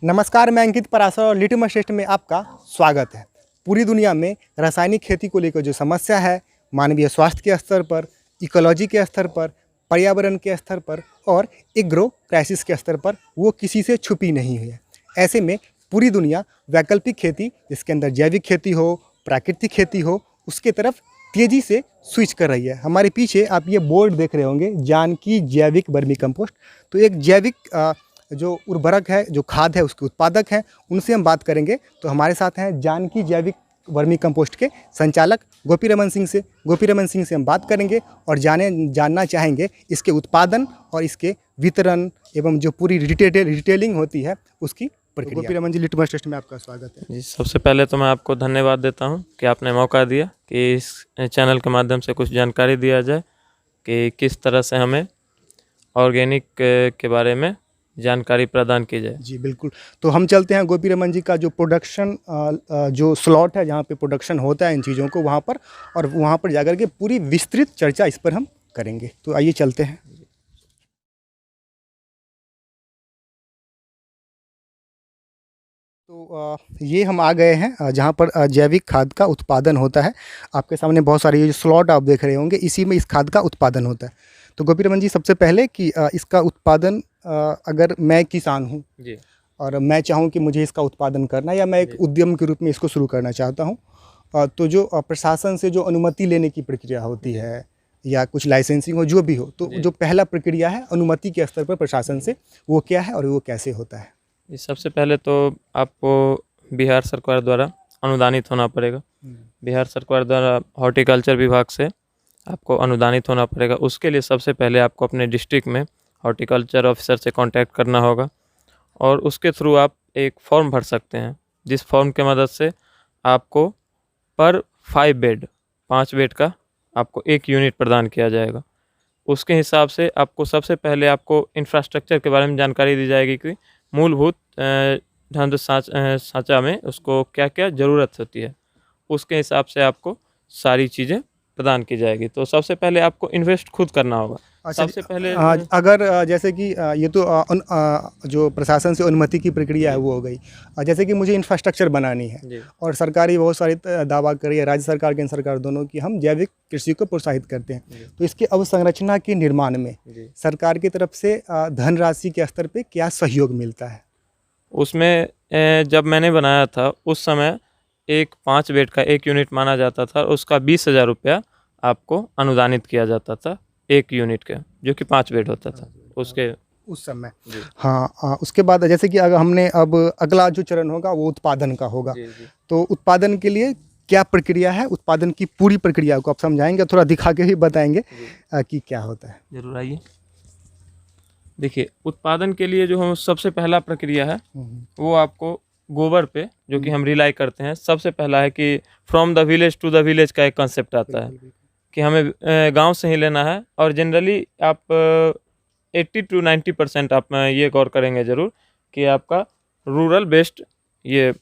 नमस्कार, मैं अंकित पराशर और लिटमस टेस्ट में आपका स्वागत है। पूरी दुनिया में रासायनिक खेती को लेकर जो समस्या है, मानवीय स्वास्थ्य के स्तर पर, इकोलॉजी के स्तर पर, पर्यावरण के स्तर पर और एग्रो क्राइसिस के स्तर पर, वो किसी से छुपी नहीं हुई है। ऐसे में पूरी दुनिया वैकल्पिक खेती, जिसके अंदर जैविक खेती हो, प्राकृतिक खेती हो, उसके तरफ तेज़ी से स्विच कर रही है। हमारे पीछे आप ये बोर्ड देख रहे होंगे, जानकी जैविक वर्मी कंपोस्ट। तो एक जैविक जो उर्वरक है, जो खाद है, उसके उत्पादक हैं, उनसे हम बात करेंगे। तो हमारे साथ हैं जानकी जैविक वर्मी कंपोस्ट के संचालक गोपी रमन सिंह से हम बात करेंगे और जानना चाहेंगे इसके उत्पादन और इसके वितरण एवं जो पूरी रिटेलिंग होती है उसकी प्रक्रिया। गोपी रमन जी, लिटमस टेस्ट में आपका स्वागत है। जी, सबसे पहले तो मैं आपको धन्यवाद देता हूं कि आपने मौका दिया कि इस चैनल के माध्यम से कुछ जानकारी दिया जाए कि किस तरह से हमें ऑर्गेनिक के बारे में जानकारी प्रदान की जाए। जी बिल्कुल। तो हम चलते हैं गोपी रमन जी का जो प्रोडक्शन जो स्लॉट है, जहाँ पे प्रोडक्शन होता है इन चीज़ों को, वहाँ पर, और वहाँ पर जाकर के पूरी विस्तृत चर्चा इस पर हम करेंगे। तो आइए चलते हैं। तो ये हम आ गए हैं जहाँ पर जैविक खाद का उत्पादन होता है। आपके सामने बहुत सारे ये जो स्लॉट आप देख रहे होंगे, इसी में इस खाद का उत्पादन होता है। तो गोपी रमन जी, सबसे पहले कि इसका उत्पादन, अगर मैं किसान हूँ जी, और मैं चाहूँ कि मुझे इसका उत्पादन करना, या मैं एक उद्यम के रूप में इसको शुरू करना चाहता हूँ, तो जो प्रशासन से जो अनुमति लेने की प्रक्रिया होती है या कुछ लाइसेंसिंग हो, जो भी हो, तो जो पहला प्रक्रिया है अनुमति के स्तर पर प्रशासन से, वो क्या है और वो कैसे होता है? सबसे पहले तो आपको बिहार सरकार द्वारा अनुदानित होना पड़ेगा। बिहार सरकार द्वारा हॉर्टिकल्चर विभाग से आपको अनुदानित होना पड़ेगा। उसके लिए सबसे पहले आपको अपने डिस्ट्रिक्ट में हॉर्टिकल्चर ऑफिसर से कांटेक्ट करना होगा और उसके थ्रू आप एक फॉर्म भर सकते हैं, जिस फॉर्म के मदद से आपको पर 5 बेड का आपको एक यूनिट प्रदान किया जाएगा। उसके हिसाब से आपको सबसे पहले आपको इंफ्रास्ट्रक्चर के बारे में जानकारी दी जाएगी कि मूलभूत ढांचा सांचा में उसको क्या क्या ज़रूरत होती है। उसके हिसाब से आपको सारी चीज़ें प्रदान की जाएगी। तो सबसे पहले आपको इन्वेस्ट खुद करना होगा। अच्छा, सबसे पहले अगर जैसे कि ये तो जो प्रशासन से अनुमति की प्रक्रिया है वो हो गई। जैसे कि मुझे इंफ्रास्ट्रक्चर बनानी है और सरकारी बहुत सारे दावा कर रही है, राज्य सरकार, केंद्र सरकार दोनों की, हम जैविक कृषि को प्रोत्साहित करते हैं। तो इसकी अवसंरचना के निर्माण में सरकार की तरफ से धनराशि के स्तर पे क्या सहयोग मिलता है? उसमें जब मैंने बनाया था उस समय एक 5 बेड का एक यूनिट माना जाता था। उसका 20,000 रुपया आपको अनुदानित किया जाता था एक यूनिट के, जो कि 5 बेड होता था उसके उस समय। हाँ, उसके बाद जैसे कि अगर हमने अब अगला जो चरण होगा वो उत्पादन का होगा। तो उत्पादन के लिए क्या प्रक्रिया है? उत्पादन की पूरी प्रक्रिया को आप समझाएंगे, थोड़ा दिखा के भी बताएंगे कि क्या होता है? जरूर, आइए। देखिए, उत्पादन के लिए जो हम सबसे पहला प्रक्रिया है वो आपको गोबर पे, जो कि हम रिलाई करते हैं। सबसे पहला है कि from the village to the village का एक कंसेप्ट आता है कि हमें गांव से ही लेना है। और जनरली आप 80 to 90% आप ये गौर करेंगे ज़रूर कि आपका रूरल बेस्ड ये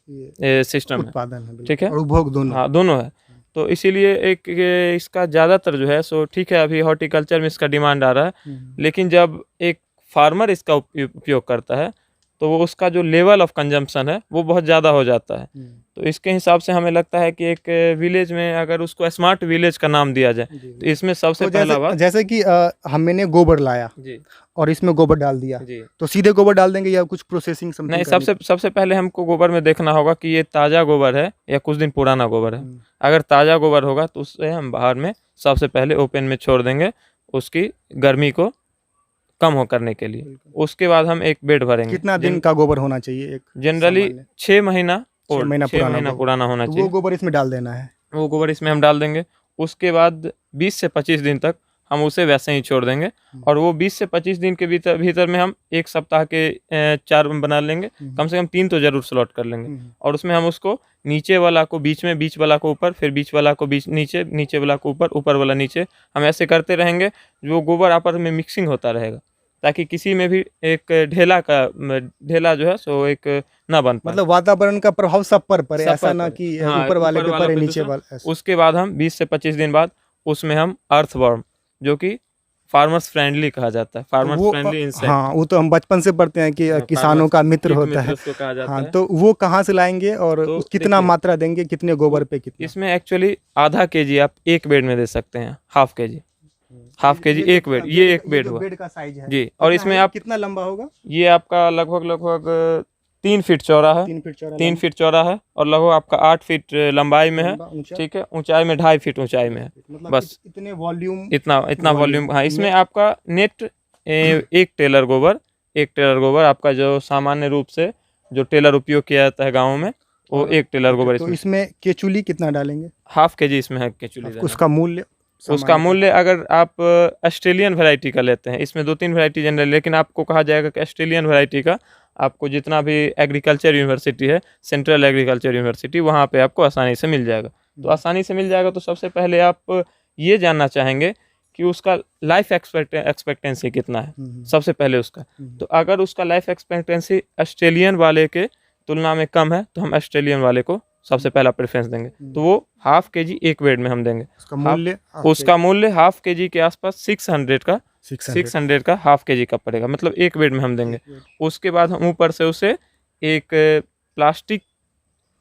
सिस्टम है, ठीक है, और उपभोग दोनों। हाँ, दोनों है। तो इसीलिए एक इसका ज़्यादातर जो है सो ठीक है, अभी हॉर्टिकल्चर में इसका डिमांड आ रहा है, लेकिन जब एक फार्मर इसका उपयोग करता है तो वो उसका जो लेवल ऑफ कंजम्पशन है वो बहुत ज़्यादा हो जाता है। तो इसके हिसाब से हमें लगता है कि एक विलेज में अगर उसको स्मार्ट विलेज का नाम दिया जाए तो इसमें सबसे पहला बात, जैसे कि हमने गोबर लाया जी और इसमें गोबर डाल दिया, तो सीधे गोबर डाल देंगे या कुछ प्रोसेसिंग नहीं? सबसे पहले हमको गोबर में देखना होगा कि ये ताज़ा गोबर है या कुछ दिन पुराना गोबर है। अगर ताज़ा गोबर होगा तो उससे हम बाहर में सबसे पहले ओपन में छोड़ देंगे उसकी गर्मी को कम हो करने के लिए। उसके बाद हम एक बेड भरेंगे। कितना दिन का गोबर होना चाहिए? एक जनरली 6 महीना पुराना होना चाहिए। वो गोबर इसमें डाल देना है। वो गोबर इसमें हम डाल देंगे। उसके बाद 20 से 25 दिन तक हम उसे वैसे ही छोड़ देंगे और वो 20 से 25 दिन के भीतर में हम एक सप्ताह के 4 बना लेंगे। कम से कम 3 तो जरूर स्लॉट कर लेंगे और उसमें हम उसको नीचे वाला को बीच में, बीच वाला को ऊपर, फिर बीच वाला को बीच नीचे, नीचे वाला को ऊपर, ऊपर वाला नीचे। हम ऐसे करते रहेंगे, जो गोबर आपस में मिक्सिंग होता रहेगा ताकि किसी में भी एक ढेला जो है सो एक ना बन पाए। मतलब वातावरण का प्रभाव सब पर पड़े, ऐसा ना कि ऊपर वाले पे पड़े, नीचे वाले। उसके बाद हम 20 से 25 दिन बाद उसमें हम अर्थवर्म, जो कि फार्मर्स फ्रेंडली कहा जाता है, फार्मर्स वो फ्रेंडली इंसेक्ट। हाँ, वो तो हम बचपन से पढ़ते हैं कि किसानों का मित्र होता है। उसको कहा जाता हाँ, है। तो वो कहाँ से लाएंगे और तो कितना देखिए, मात्रा देंगे, कितने गोबर पे कितना? इसमें एक्चुअली आधा केजी आप एक बेड में दे सकते हैं, हाफ केजी, हाफ केजी एक बेड, ये एक बेड हुआ बेड का साइज है जी। और इसमें आप कितना लंबा होगा? ये आपका लगभग 3 फीट चौड़ा है, 3 फीट चौड़ा, 3 फीट चौड़ा है, और लगभग आपका 8 फीट लंबाई में है, लंबा, ऊंचा? ठीक है। ऊंचाई में 2.5 फीट ऊंचाई में है, मतलब बस इतने वॉल्यूम, इतना इतना वॉल्यूम। हाँ, इसमें नेट- आपका नेट एक टेलर गोबर आपका जो सामान्य रूप से जो टेलर उपयोग किया जाता है गाँव में, वो और- एक टेलर गोबर तो इसमें। इसमें केचुली कितना डालेंगे? हाफ केजी इसमें है केचुली देना। उसका मूल्य? उसका मूल्य अगर आप ऑस्ट्रेलियन वैरायटी का लेते हैं, इसमें 2-3 वैरायटी जनरल, लेकिन आपको कहा जाएगा कि ऑस्ट्रेलियन वैरायटी का आपको जितना भी एग्रीकल्चर यूनिवर्सिटी है, सेंट्रल एग्रीकल्चर यूनिवर्सिटी, वहाँ पे आपको आसानी से मिल जाएगा। तो आसानी से मिल जाएगा, तो सबसे पहले आप ये जानना चाहेंगे कि उसका लाइफ एक्सपेक्टेंसी कितना है, सबसे पहले उसका। तो अगर उसका लाइफ एक्सपेक्टेंसी ऑस्ट्रेलियन वाले के तुलना में कम है, तो हम ऑस्ट्रेलियन वाले को सबसे पहला प्रेफरेंस देंगे। तो वो हाफ केजी एक बेड में हम देंगे। उसका मूल्य हाफ केजी के आसपास 600 का हाफ केजी का पड़ेगा, मतलब एक बेड में हम देंगे। उसके बाद हम ऊपर से उसे एक प्लास्टिक,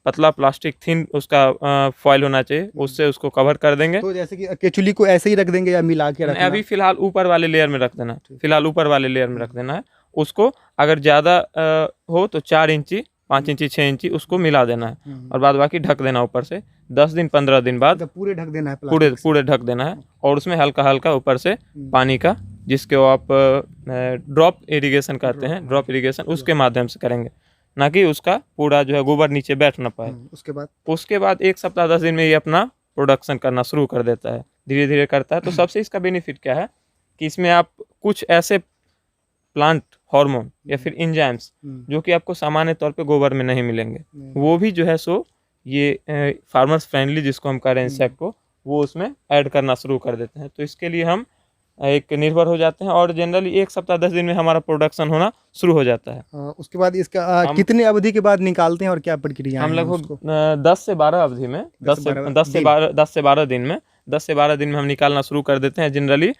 पतला प्लास्टिक थिन उसका फॉइल होना चाहिए, उससे उसको कवर कर देंगे। तो जैसे कि केचुली को ऐसे ही रख देंगे या मिला के रखना? अभी फिलहाल ऊपर वाले लेयर में रख देना है, फिलहाल ऊपर वाले लेयर में रख देना है उसको। अगर ज़्यादा हो तो 4 इंची, 5 इंची, 6 इंची उसको मिला देना है, और बाद बाकी ढक देना ऊपर से। 10 दिन 15 दिन बाद पूरे ढक देना है, पूरे ढक देना है, और उसमें हल्का हल्का ऊपर से पानी का, जिसको आप ड्रॉप इरिगेशन कहते हैं, ड्रॉप इरिगेशन, उसके माध्यम से करेंगे, ना कि उसका पूरा जो है गोबर नीचे बैठ ना पाए। उसके बाद 1 सप्ताह 10 दिन में ये अपना प्रोडक्शन करना शुरू कर देता है, धीरे धीरे करता है। तो सबसे इसका बेनिफिट क्या है कि इसमें आप कुछ ऐसे प्लांट हार्मोन या फिर एंजाइम्स जो कि आपको सामान्य तौर पे गोबर में नहीं मिलेंगे, वो भी जो है सो ये फार्मर्स फ्रेंडली जिसको हम कह रहे हैं इंसेक्ट को, वो उसमें ऐड करना शुरू कर देते हैं। तो इसके लिए हम एक निर्भर हो जाते हैं, और जनरली 1 सप्ताह 10 दिन में हमारा प्रोडक्शन होना शुरू हो जाता है। उसके बाद इसका कितने अवधि के बाद निकालते हैं और क्या प्रक्रिया? हम लगभग 10 से 12 अवधि में, 10 से 12 दिन में, 10 से 12 दिन में हम निकालना शुरू कर देते हैं। जनरली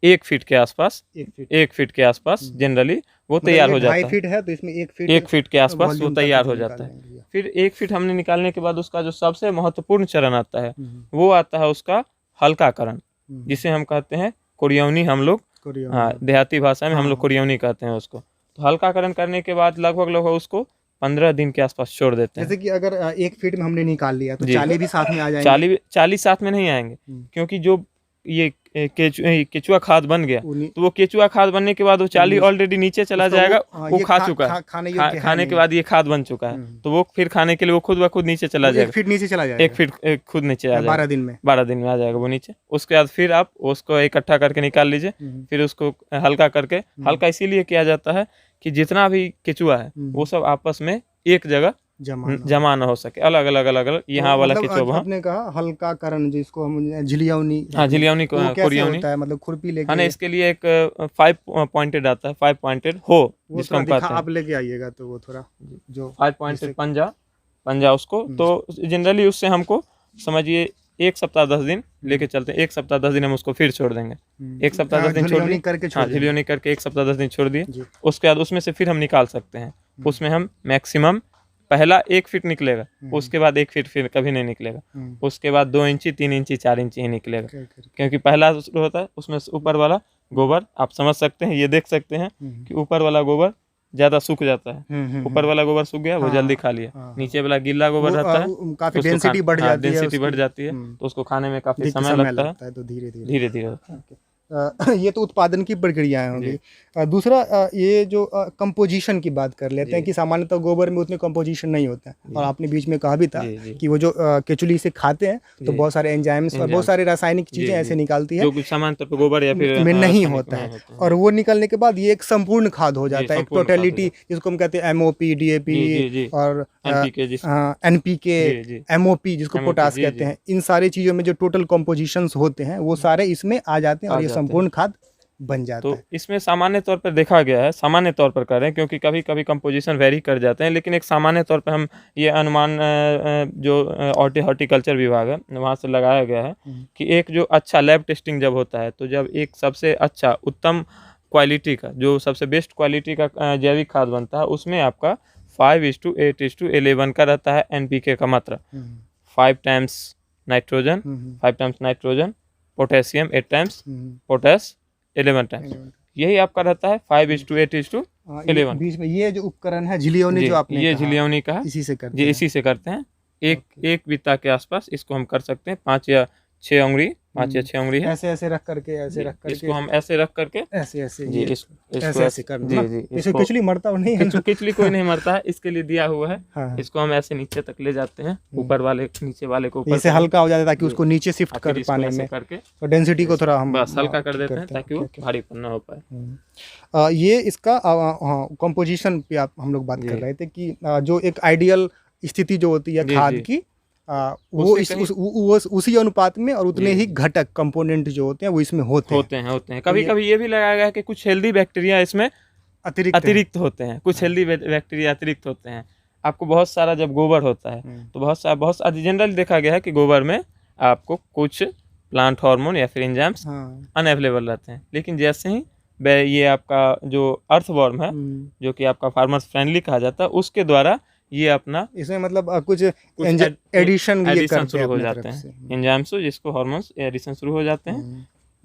1 फीट के आसपास, 1 फीट के आसपास जनरली वो तैयार हो जाता है। 2.5 फीट है तो इसमें 1 फीट के आसपास वो तैयार हो जाता है। फिर 1 फीट हमने निकालने के बाद उसका जो सबसे महत्वपूर्ण चरण आता है, वो आता है उसका हल्काकरण, जिसे हम कहते हैं कोरियौनी। हम लोग, हाँ, देहाती भाषा में हम लोग कोरियौनी कहते हैं उसको। तो हल्काकरण करने के बाद लगभग उसको 15 दिन के आसपास छोड़ देते हैं। जैसे कि अगर 1 फीट में हमने निकाल लिया तो 40 भी साथ में आ जाएंगे? 40 साथ में नहीं आएंगे, क्योंकि जो ये केचुआ खाद बन गया, तो वो केचुआ खाद बनने के बाद वो 40 ऑलरेडी नीचे चला जाएगा, वो खा चुका है, खाने के बाद ये खाद बन चुका है, तो वो फिर खाने के लिए वो खुद ब खुद नीचे चला जाएगा। 1 फीट नीचे चला जाएगा, 1 फीट खुद नीचे आ जाएगा, 12 दिन में आ जाएगा वो नीचे। उसके बाद फिर आप उसको इकट्ठा करके निकाल लीजिए, फिर उसको हल्का करके, हल्का इसीलिए किया जाता है कि जितना भी केचुआ है वो सब आपस में एक जगह जमा ना हो सके, अलग अलग यहाँ वाला केचुआ। आपने कहा हल्काकरण, जिसको हम झिलियौनी, हाँ, झिलियौनी को कोरियौनी होता है, मतलब खुरपी लेके? हाँ, इसके लिए एक 5 पॉइंटेड आता है, 5 पॉइंटेड हो जिसको हम कहते हैं। आप लेके आइएगा तो वो थोड़ा जो 5 पॉइंटेड पंजा उसको, तो जनरली उससे हमको समझिए 1 सप्ताह 10 दिन लेके चलते हैं। 1 सप्ताह 10 दिन हम उसको फिर छोड़ देंगे, 1 सप्ताह 10 दिन छोड़ दिए, हाँ, झिलियौनी करके 1 सप्ताह 10 दिन छोड़ दिए। उसके बाद उसमें से फिर हम निकाल सकते हैं। उसमें हम मैक्सिमम पहला 1 फीट निकलेगा, उसके बाद 1 फीट फिर कभी नहीं निकलेगा, उसके बाद 2 इंची, 3 इंची, 4 इंची ही निकलेगा, क्योंकि पहला होता है उसमें ऊपर वाला गोबर, आप समझ सकते हैं, ये देख सकते हैं कि ऊपर वाला गोबर ज्यादा सूख जाता है। ऊपर वाला गोबर सूख गया, वो जल्दी खा लिया। नीचे वाला गीला गोबर रहता है, काफी डेंसिटी बढ़ जाती है, तो उसको खाने में काफी समय लगता है, तो धीरे धीरे। ये तो उत्पादन की प्रक्रियाएं होंगी। दूसरा, ये जो कंपोजिशन की बात कर लेते हैं कि सामान्यतः गोबर में उतने कंपोजिशन नहीं होता है, और आपने बीच में कहा भी था कि वो जो केचुली से खाते हैं तो बहुत सारे एंजाइम्स और बहुत सारे रासायनिक चीजें ऐसे निकालती है जो सामान्य तौर पर गोबर या फिर में नहीं होता है, और वो निकलने के बाद ये एक संपूर्ण खाद हो जाता है, एक टोटलिटी, जिसको हम कहते हैं MOP, DAP और NPK, MOP जिसको पोटास कहते हैं। इन सारी चीजों में जो टोटल कंपोजिशंस होते हैं वो सारे इसमें आ जाते हैं, और ये संपूर्ण खाद बन जाता तो है। इसमें सामान्य तौर पर देखा गया है, सामान्य तौर पर कर रहे हैं क्योंकि कभी कभी कंपोजिशन वेरी कर जाते हैं, लेकिन एक सामान्य तौर पर हम ये अनुमान जो हॉर्टिकल्चर विभाग है वहाँ से लगाया गया है कि एक जो अच्छा लैब टेस्टिंग जब होता है, तो जब एक सबसे अच्छा उत्तम क्वालिटी का, जो सबसे बेस्ट क्वालिटी का जैविक खाद बनता है, उसमें आपका 5:8:11 का रहता है NPK का मात्रा। 5 times nitrogen, 5 times nitrogen, potassium 8 times, potash 11 times, यही आपका रहता है 5:8:11। बीच में ये जो उपकरण है झिलियोनी जी, जो आपने ये कहा, झिलियोनी का है, इसी से करते जी हैं। इसी से करते हैं। एक बित्ता के आसपास इसको हम कर सकते हैं, 5 या 6 उंगली, 5 या 6 उंगली है। ऐसे ऐसे रख करके, ऐसे रख करके, इसको हम ऐसे रख करके, ऐसे ऐसे जी ये इसको ऐसे ऐसे करना जी ना? जी, इससे इसको किचली मरता नहीं है ना? किचली कोई नहीं मरता है, इसके लिए दिया हुआ है। हाँ। इसको हम ऐसे नीचे तक ले जाते हैं, ऊपर वाले नीचे वाले को ऊपर इससे हल्का हो जाता है ताकि जी। उसको नीचे शिफ्ट और फिर कर इसको पाने ऐसे में, करके तो डेंसिटी को थोड़ा हम बस हल्का कर ठीक देते हैं करते ताकि वो ठीक है। भारीपन ना हो पाए। ये इसका कंपोजिशन पे आप हम लोग बात कर जी। रहे थे कि जो एक आइडियल स्थिति जो होती है जी, खाद जी। की, वो उससे इस कहीं- वो उसी अनुपात में और उतने जी, ही घटक कंपोनेंट जो होते हैं वो इसमें होते हैं। होते हैं। कभी कभी ये भी लगाया गया है कि कुछ हेल्दी बैक्टीरिया इसमें अतिरिक्त हैं। अतिरिक्त होते हैं, कुछ हेल्दी बैक्टीरिया अतिरिक्त होते हैं। आपको बहुत सारा जब गोबर होता है तो बहुत सारा जनरल देखा गया है कि गोबर में आपको कुछ प्लांट हार्मोन या फिर एंजाइम्स हाँ। अनअवेलेबल रहते हैं, लेकिन जैसे ही ये आपका जो अर्थवॉर्म है, जो कि आपका फार्मर्स फ्रेंडली कहा जाता है, उसके द्वारा ये अपना इसमें मतलब कुछ कुछ एडिशन ये एडिशन करते शुरू हैं हो अपनी जाते तरफ से। हैं, एंजाइम्स जिसको हार्मोन्स एडिशन शुरू हो जाते हैं।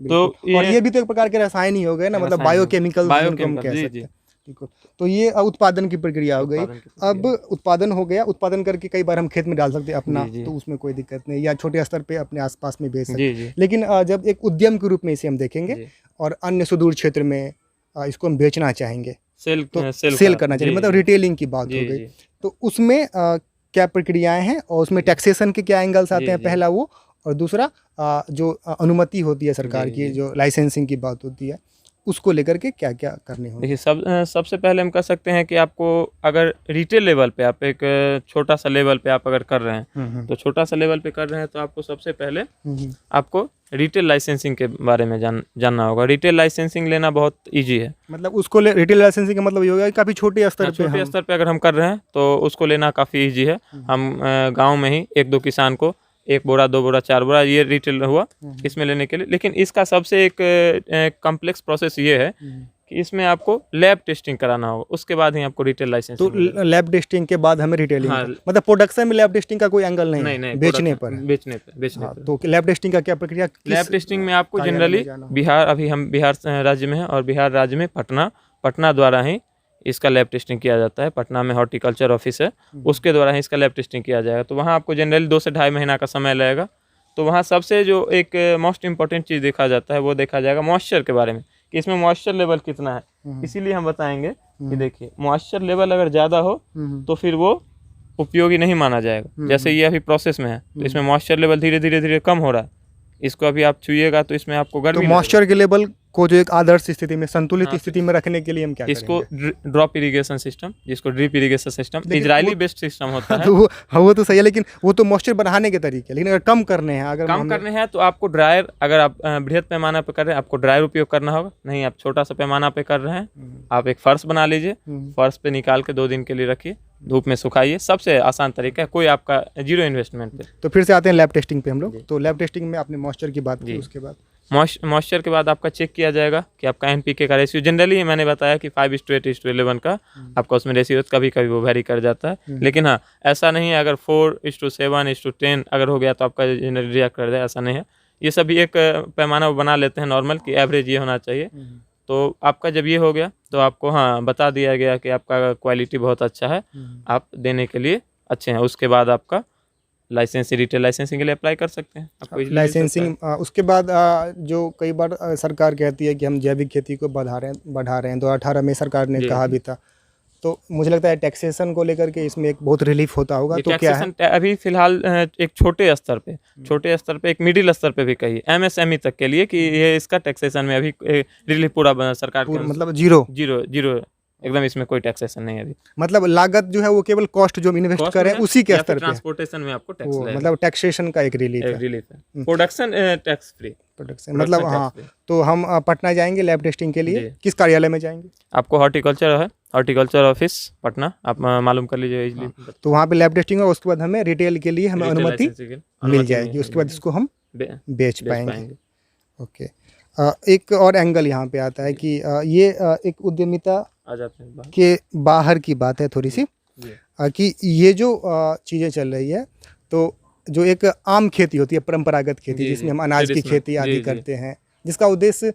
बिल्कुल। तो और ये भी तो एक प्रकार के रसायन ही हो गए ना, मतलब रसायन हो गए। बायोकेमिकल बायोकेमिकल, कह जी, सकते जी। हैं। बिल्कुल। तो ये उत्पादन की प्रक्रिया हो गई। उत्पादन की प्रक्रिया। अब उत्पादन हो गया, उत्पादन करके कई बार हम खेत में डाल सकते हैं अपना, जी, जी। तो उसमें कोई दिक्कत नहीं, या छोटे स्तर पे अपने आसपास में बेच सकते जी हैं। जी लेकिन जब एक उद्यम के रूप में इसे हम देखेंगे जी। और अन्य सुदूर क्षेत्र में इसको हम बेचना चाहेंगे सेल सेल करना चाहिए, मतलब रिटेलिंग की बात जी, हो गई, जी। तो उसमें क्या प्रक्रियाएं हैं और उसमें टैक्सेशन के क्या एंगल्स आते जी, हैं, जी। पहला वो, और दूसरा जो अनुमति होती है सरकार जी, की, जी। जो लाइसेंसिंग की बात होती है, उसको लेकर के क्या क्या करने होंगे। देखिए, सबसे पहले हम कह सकते हैं कि आपको अगर रिटेल लेवल पे आप एक छोटा सा लेवल पे आप अगर कर रहे हैं, तो छोटा सा लेवल पे कर रहे हैं तो आपको सबसे पहले आपको रिटेल लाइसेंसिंग के बारे में जानना होगा। रिटेल लाइसेंसिंग लेना बहुत इजी है। मतलब उसको रिटेल लाइसेंसिंग का मतलब ये होगा कि काफ़ी छोटे स्तर पे छोटे हम स्तर पे अगर हम कर रहे हैं तो उसको लेना काफ़ी इजी है। हम गांव में ही 1-2 किसान को 1 बोरा 2 बोरा 4 बोरा ये रिटेल हुआ इसमें लेने के लिए। लेकिन इसका सबसे एक कॉम्प्लेक्स प्रोसेस ये है कि इसमें आपको लैब टेस्टिंग कराना होगा, उसके बाद ही आपको रिटेल लाइसेंस तो लैब टेस्टिंग के बाद हमें रिटेलिंग हाँ। मतलब प्रोडक्शन में लैब टेस्टिंग का कोई एंगल नहीं है, नहीं बेचने पर है। बेचने हाँ, पर। तो लैब टेस्टिंग का क्या प्रक्रिया, लैब टेस्टिंग में आपको कार्यालय जनरली में जाना होगा? बिहार, अभी हम बिहार राज्य में हैं और बिहार राज्य में पटना द्वारा ही इसका लैब टेस्टिंग किया जाता है। पटना में हॉर्टिकल्चर ऑफिस है, उसके द्वारा ही इसका लैब टेस्टिंग किया जाएगा। तो वहाँ आपको जनरली 2 से ढाई महीना का समय लगेगा। तो वहाँ सबसे जो एक मोस्ट इंपॉर्टेंट चीज़ देखा जाता है वो देखा जाएगा मॉइस्चर के बारे में, कि इसमें मॉइस्चर लेवल कितना है। इसीलिए हम बताएंगे कि देखिए, मॉइस्चर लेवल अगर ज़्यादा हो तो फिर वो उपयोगी नहीं माना जाएगा। जैसे ये अभी प्रोसेस में है तो इसमें मॉइस्चर लेवल धीरे धीरे कम हो रहा है। इसको अभी आप छुइएगा तो इसमें आपको तो गर्मी मॉइस्चर के लेवल को जो एक आदर्श स्थिति में, संतुलित हाँ, स्थिति में रखने के लिए हम क्या इसको करेंगे? ड्रॉप इरिगेशन सिस्टम, जिसको ड्रिप इरिगेशन सिस्टम, लेकिन इजरायली वो- बेस्ड सिस्टम होता है। तो वो तो सही है, लेकिन वो तो मॉइस्चर बढ़ाने के तरीके, लेकिन अगर कम करने हैं, अगर कम करने हैं तो आपको ड्रायर, अगर आप बृहद पैमाना पे कर रहे हैं आपको ड्रायर उपयोग करना होगा। नहीं, आप छोटा सा पैमाना पे कर रहे हैं, आप एक फर्श बना लीजिए, फर्श पे निकाल के 2 दिन के लिए रखिए, धूप में सुखाइए। सबसे आसान तरीका है, कोई आपका 0 इन्वेस्टमेंट पे। तो फिर से आते हैं लैब टेस्टिंग पे हम लोग। तो लैब टेस्टिंग में आपने मॉइस्चर की बात की, जी। उसके बाद मॉइस्चर के बाद आपका चेक किया जाएगा कि आपका NPK का रेशियो, जनरली मैंने बताया कि 5:8:11 का आपका उसमें रेशियो, कभी कभी वो वेरी कर जाता है। लेकिन हाँ, ऐसा नहीं है अगर 4:7:10 अगर हो गया तो आपका जनरली रिएक्ट कर दे, ऐसा नहीं है। ये सभी एक पैमाना वो बना लेते हैं नॉर्मल, कि एवरेज ये होना चाहिए। तो आपका जब ये हो गया तो आपको हाँ बता दिया गया कि आपका क्वालिटी बहुत अच्छा है, आप देने के लिए अच्छे हैं। उसके बाद आपका लाइसेंसिंग, रिटेल लाइसेंसिंग के लिए अप्लाई कर सकते हैं। आपको easily मिल सकता है। लाइसेंसिंग, उसके बाद जो कई बार सरकार कहती है कि हम जैविक खेती को बढ़ा रहे हैं, 2018 में सरकार ने जी, कहा जी। भी था। तो मुझे लगता है टैक्सेशन को लेकर के इसमें एक बहुत रिलीफ होता होगा, ये तो क्या है? टैक्सेशन अभी फिलहाल एक छोटे स्तर पे, एक मिडिल स्तर पे भी कहिए, MSME तक के लिए, कि ये इसका टैक्सेशन में अभी रिलीफ पूरा सरकार के मतलब जीरो, जीरो एकदम, इसमें कोई टैक्सेशन नहीं है अभी। मतलब लागत जो है वो केवल कॉस्ट जो हम इन्वेस्ट Cost करें में है, उसी के या फिर स्तर पे ट्रांसपोर्टेशन में आपको टैक्स वो लगेगा, मतलब टैक्सेशन का एक रिलीफ है। रिलीफ है। प्रोडक्शन टैक्स फ्री, प्रोडक्शन मतलब Production हाँ, tax पे। तो हम पटना जाएंगे लैब टेस्टिंग के लिए, जी। किस कार्यालय में जाएंगे? आपको हॉर्टिकल्चर है, हॉर्टिकल्चर ऑफिस पटना, आप मालूम कर लीजिए इजली। तो वहाँ पे लैब टेस्टिंग होगा, उसके बाद हमें रिटेल के लिए हमें अनुमति मिल जाएगी, उसके बाद इसको हम बेच पाएंगे। ओके। एक और एंगल यहाँ पे आता है कि ये एक उद्यमिता आ जाते हैं बाहर। के बाहर की बात है थोड़ी सी, जी। कि ये जो चीज़ें चल रही है, तो जो एक आम खेती होती है, परंपरागत खेती, जी, जिसमें जी, हम अनाज की traditional, खेती आदि जी, जी। करते हैं, जिसका उद्देश्य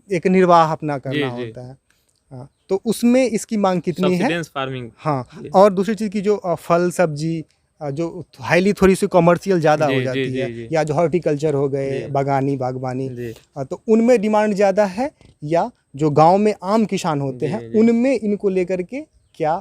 एक निर्वाह अपना करना जी, जी। होता है, तो उसमें इसकी मांग कितनी है? Subsidence farming. हाँ, जी। और दूसरी चीज़ की जो फल सब्जी जो हाईली थोड़ी सी कमर्शियल ज़्यादा जी, हो जी, जाती जी, है, जी। या जो हॉर्टिकल्चर हो गए, जी। बागानी बागवानी, जी। तो उनमें डिमांड ज़्यादा है, या जो गांव में आम किसान होते जी, हैं जी। उनमें इनको लेकर के क्या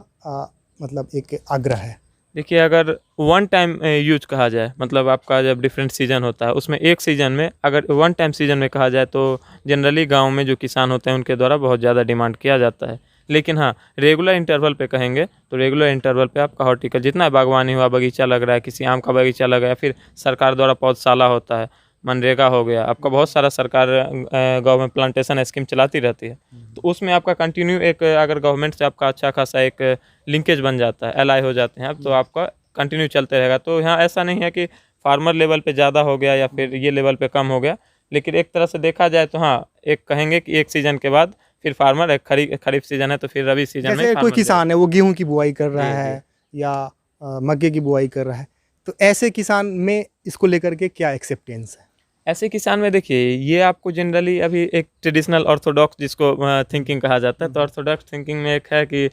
मतलब एक आग्रह है? देखिए, अगर वन टाइम यूज कहा जाए, मतलब आपका जब डिफरेंट सीजन होता है, उसमें एक सीजन में अगर वन टाइम सीजन में कहा जाए, तो जनरली गांव में जो किसान होते हैं उनके द्वारा बहुत ज़्यादा डिमांड किया जाता है। लेकिन हाँ, रेगुलर इंटरवल पे कहेंगे तो रेगुलर इंटरवल पे आपका हॉर्टिकल जितना बागवानी हुआ, बगीचा लग रहा है, किसी आम का बगीचा लगा है, फिर सरकार द्वारा पौधशाला होता है, मनरेगा हो गया, आपका बहुत सारा सरकार गवर्नमेंट प्लांटेशन स्कीम चलाती रहती है। तो उसमें आपका कंटिन्यू एक अगर गवर्नमेंट से आपका अच्छा खासा एक लिंकेज बन जाता है, एलाई हो जाते हैं आप, तो आपका कंटिन्यू चलते रहेगा। तो यहाँ ऐसा नहीं है कि फार्मर लेवल पे ज़्यादा हो गया या फिर ये लेवल पे कम हो गया, लेकिन एक तरह से देखा जाए तो हाँ, एक कहेंगे कि एक सीज़न के बाद फिर फार्मर, एक खरीफ सीजन है तो फिर रबी सीजन में जैसे कोई फार्मर किसान है वो गेहूं की बुआई कर रहा जी, जी। है, या मक्के की बुआई कर रहा है, तो ऐसे किसान में इसको लेकर के क्या एक्सेप्टेंस है? ऐसे किसान में देखिए, ये आपको जनरली अभी एक ट्रेडिशनल ऑर्थोडॉक्स जिसको थिंकिंग कहा जाता है, तो ऑर्थोडॉक्स थिंकिंग में एक है कि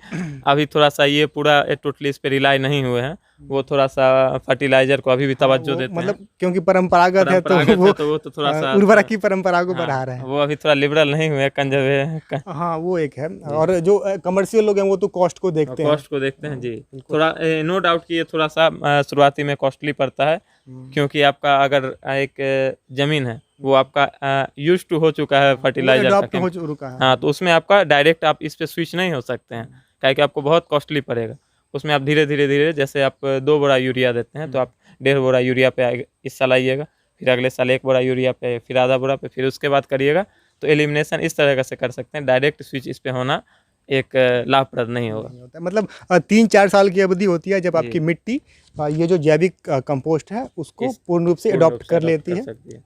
अभी थोड़ा सा ये पूरा टोटली इस पे रिलाई नहीं हुए हैं, वो थोड़ा सा फर्टिलाइजर को अभी भी तवज्जो वो देते हैं। मतलब क्योंकि परंपरागत है तो परंपरागत वो है तो वो तो थोड़ा सा उर्वरक की परंपरा को हाँ, बढ़ा रहे हैं। वो अभी थोड़ा लिबरल नहीं हुए, कंजर्वे हाँ, वो एक है, और जो कमर्शियल लोग हैं वो तो कॉस्ट को देखते हैं। कॉस्ट को देखते हैं जी। थोड़ा नो डाउट कि ये थोड़ा सा शुरुआती में कॉस्टली पड़ता है, क्योंकि आपका अगर एक ज़मीन है वो आपका यूज टू हो चुका है फर्टिलाइजर अडॉप्ट का, हो चुका है। हाँ, तो उसमें आपका डायरेक्ट आप इस पे स्विच नहीं हो सकते हैं, काहे कि आपको बहुत कॉस्टली पड़ेगा। उसमें आप धीरे धीरे धीरे, जैसे आप 2 बोरा यूरिया देते हैं तो आप 1.5 बोरा यूरिया पे इस साल आइएगा, फिर अगले साल 1 बोरा यूरिया पे, फिर आधा बोरा पे, फिर उसके बाद करिएगा। तो एलिमिनेशन इस तरह से कर सकते हैं, डायरेक्ट स्विच इस पे होना एक लाभप्रद नहीं होगा। नहीं होता है। मतलब 3-4 साल की अवधि होती है जब जी। आपकी मिट्टी ये जो जैविक कंपोस्ट है उसको पूर्ण रूप से अडॉप्ट कर लेती है। सकती है।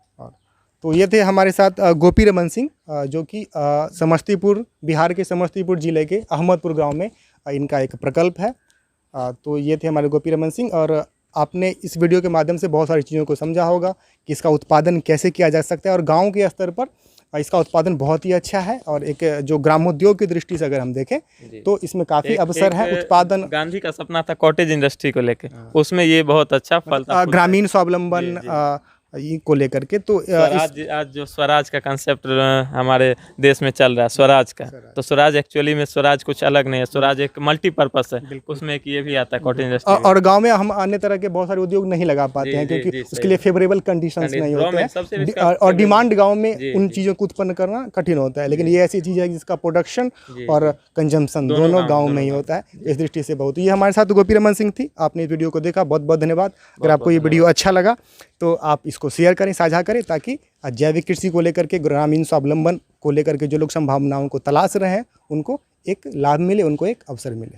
तो ये थे हमारे साथ गोपी रमन सिंह, जो कि समस्तीपुर, बिहार के समस्तीपुर जिले के अहमदपुर गांव में इनका एक प्रकल्प है। तो ये थे हमारे गोपी रमन सिंह, और आपने इस वीडियो के माध्यम से बहुत सारी चीज़ों को समझा होगा कि इसका उत्पादन कैसे किया जा सकता है, और गांव के स्तर पर इसका उत्पादन बहुत ही अच्छा है। और एक जो ग्रामोद्योग की दृष्टि से अगर हम देखें तो इसमें काफ़ी अवसर है उत्पादन। गांधी का सपना था कॉटेज इंडस्ट्री को लेके, उसमें ये बहुत अच्छा फलता ग्रामीण स्वावलंबन को लेकर के। तो स्वराज, आज जो स्वराज का कंसेप्ट हमारे देश में चल रहा है, स्वराज का, तो स्वराज एक्चुअली में स्वराज कुछ अलग नहीं है, स्वराज एक मल्टीपर्पस है, उसमें एक ये भी आता है कॉटेज इंडस्ट्री। और गांव में हम अन्य तरह के बहुत सारे उद्योग नहीं लगा पाते हैं, क्योंकि उसके लिए फेवरेबल कंडीशंस नहीं होते हैं, और डिमांड गांव में उन चीज़ों को उत्पन्न करना कठिन होता है। लेकिन ये ऐसी चीज़ है जिसका प्रोडक्शन और कंजम्पशन दोनों गाँव में ही होता है। इस दृष्टि से बहुत, ये हमारे साथ गोपी रमन सिंह थी। आपने इस वीडियो को देखा, बहुत बहुत धन्यवाद। अगर आपको ये वीडियो अच्छा लगा तो आप इसको शेयर करें, साझा करें, ताकि जैविक कृषि को लेकर के, ग्रामीण स्वावलंबन को लेकर के जो लोग संभावनाओं को तलाश रहे हैं उनको एक लाभ मिले, उनको एक अवसर मिले।